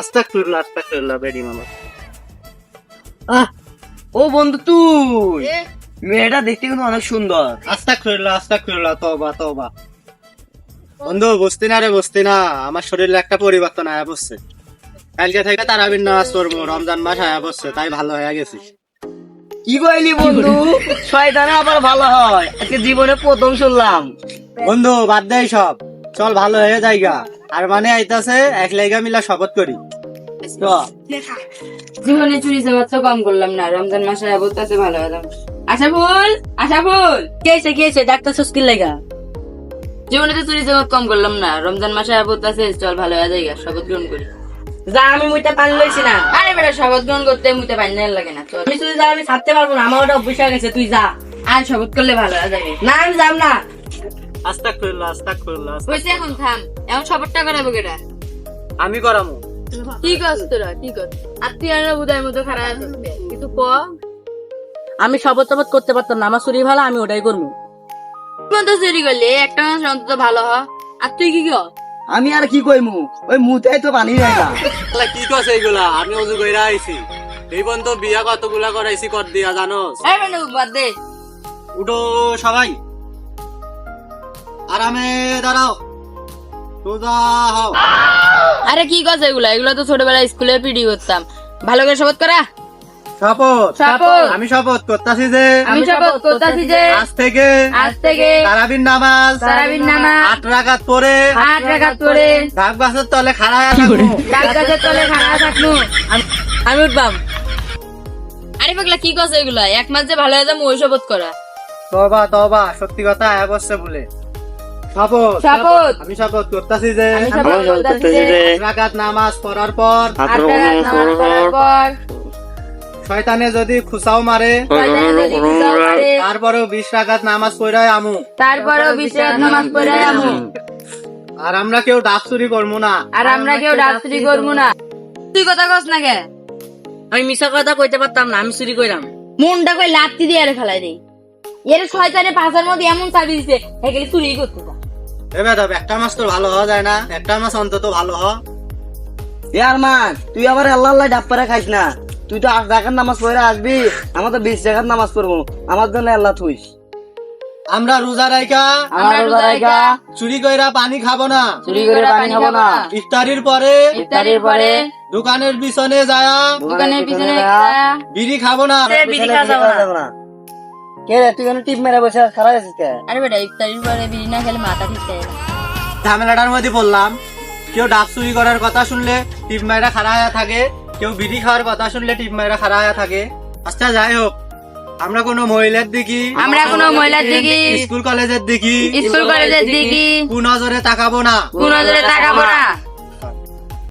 আস্তাগফিরুল্লাহ বেডি মামা। ও বন্ধু তুই, মেয়েটা দেখতে কিন্তু অনেক সুন্দর। আস্তাগফিরুল্লাহ তওবা। বন্ধু বুঝতি না রে, বুঝতি না, আমার শরীরে একটা পরিবর্তন আয়া পড়ছে। কালকে থেকে তারাবির নামাজ পড়বো, রমজান মাস আয়া পড়ছে, তাই ভালো হয়ে গেছি। কি কইলি বন্ধু? শয়তানে আবার ভালো হয়, আজকে জীবনে প্রথম শুনলাম। বন্ধু বাদ দে সব, চল ভালো হয়ে যাইগা। আর মানে আইতাছে এক লাইগা মিলা শপথ করি। জীবনে চুরি চামার কম করলাম না, রমজান মাসে বলতেছে ভালো হলাম। আশাফুল কে ডাক্তার সস্কিল লাগা জীবনে তো চুরি চামার কম করলাম না, রমজান মাসে বলতেছে চল ভালো হয়ে যাইগা, শপথ গ্রহণ করি। যা, আমি মুইটা পানি লইছি না। আরে বেটা, শপথ গ্রহণ করতে মুইতে পানি না লাগে না, চল। আমি তুই যা, আমি ছাড়তে পারবো না, আমার ওটা অভ্যাস হয়ে গেছে, তুই যা। আর শপথ করলে ভালো হয়ে যাবে। না আমি যাম না। আস্তাগফিরুল্লাহ। হইছে, এখন থাম, এখন শপথটা করাবো কেটা? আমি করামু। ঠিক আছে তোরা, ঠিক আছে। আত্মীয়রা বুধার মতো খারাপ আছে, কিন্তু ক আমি শপথ টপথ করতে পারতাম না, আমার শরীর ভালো, আমি ওটাই করবো। তুই তো চুরি করলে একটা মাস অন্তত ভালো হ। আর তুই কি কর? আমি আর কি কইমু, ওই মুতেই তো পানি নাই না। কি কস এইগুলা? আমি ওযু কইরা আইছি। এই পর্যন্ত বিয়া কতগুলা করাইছি কর দিয়া জানোস? এই বেটা বাদ দে। উঠো সবাই, আরামে দাঁড়াও, সোজা হও। আরে কি কস এগুলা? এগুলা তো ছোটবেলায় স্কুলে পিডি করতাম। ভালো করে শপথ করা। শপথ। আমি শপথ করতাছি যে আমি শপথ করতেছি যে আজ থেকে তারাবির নামাজ 8 রাকাত পড়ে 8 রাকাত পড়ে ঢাক গাছের তলে খাড়ায়া থাকবো। ডাক গাছের তলে খাড়া থাকবো। আমি উঠবাম। আরে পাগলা কি কস এগুলা? এক মাস যে ভালো হয়ে যাবো ওই শপথ করা। তওবা, সত্যি কথা আয়া বসছে বলে। শপথ। আমি শপথ করতাছি যে আমি শপথ করতেছি যে 8 রাকাত নামাজ পড়ার পর 8 রাকাত নামাজ পড়ার পর শয়তানে যদি খুসাও মারে শয়তানে যদি খুশাও করে, তারপরেও 20 রাকাত নামাজ পড়ায় আমু। তারপরেও 20 রাকাত নামাজ পড়ে আমু। আর আমরা কেউ ডাব চুরি করবো না। আর আমরা কেউ ডাক চুরি করবো না। তুই কথা কস না কে? আমি মিশা কথা কইতে পারতাম না, আমি চুরি কইরাম। মনটা কই লাত্তি দিয়ে আরে ফেলাই দেই। এর শয়তানে পাঁচার মধ্যে এমন চাবি দিছে, এগুলি চুরি করতে যা। এবার একটা মাস তো ভালো হওয়া যায় না? একটা মাস অন্তত ভালো হ। ইয়ার মান, তুই আবার আল্লাহ আল্লাহ ডাব পারে খাইস না। তুই তো 8 রাকাত নামাজ পড়ে আসবি, আমরা তো 20 রাকাত নামাজ পড়বো। আমার জন্য আল্লাহ থুইস। আমরা রোজা রাইকা চুরি কইরা পানি খাবো না। চুরি করে পানি খাবো না। ইফতারির পরে দোকানের পিছনে যায়া দোকানের পিছনে বিড়ি খাবো না। বিড়ি খাওয়া যাবে না। কে রে, তুই কেন টিপ মেরে বসে খারাপ আছিস কে? আরে বেটা, ইফতারির পরে বিড়ি না খেলে মাথা ঠিক থাকে না। ঝামেলাটার মধ্যে বললাম, কেউ ডাব চুরি করার কথা শুনলে টিপ মাইরা খাড়ায়া থাকে, কেউ বিড়ি খাওয়ার কথা শুনলে টিপ মাইরা খাড়ায়া থাকে। আচ্ছা যাই হোক, আমরা কোনো মহিলার দিকে স্কুল কলেজের দিকে কুনজরে কুনজরে তাকাবো না।